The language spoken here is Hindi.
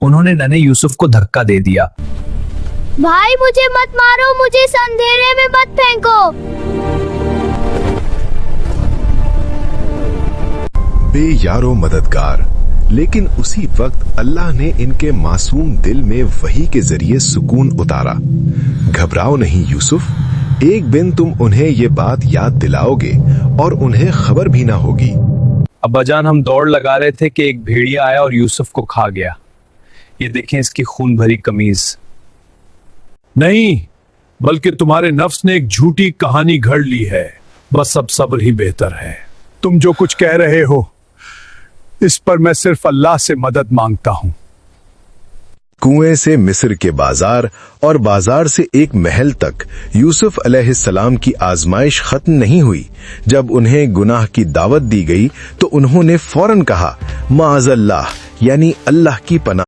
उन्होंने नन्हे यूसुफ को धक्का दे दिया। भाई मुझे मत मारो, मुझे इस अंधेरे में मत फेंको। बेयारो मददगार। लेकिन उसी वक्त अल्लाह ने इनके मासूम दिल में वही के जरिए सुकून उतारा। घबराओ नहीं यूसुफ, एक दिन तुम उन्हें ये बात याद दिलाओगे और उन्हें खबर भी ना होगी। अब्बाजान, हम दौड़ लगा रहे थे कि एक भेड़िया आया और यूसुफ को खा गया। ये देखें इसकी खून भरी कमीज। नहीं, बल्कि तुम्हारे नफ्स ने एक झूठी कहानी घड़ ली है। बस अब सब्र ही बेहतर है। तुम जो कुछ कह रहे हो इस पर मैं सिर्फ अल्लाह से मदद मांगता हूं। कुएं से मिस्र के बाजार और बाजार से एक महल तक यूसुफ अलैहिस्सलाम की आजमाइश खत्म नहीं हुई। जब उन्हें गुनाह की दावत दी गई तो उन्होंने फौरन कहा, माअज़ल्लाह, यानी अल्लाह की पनाह।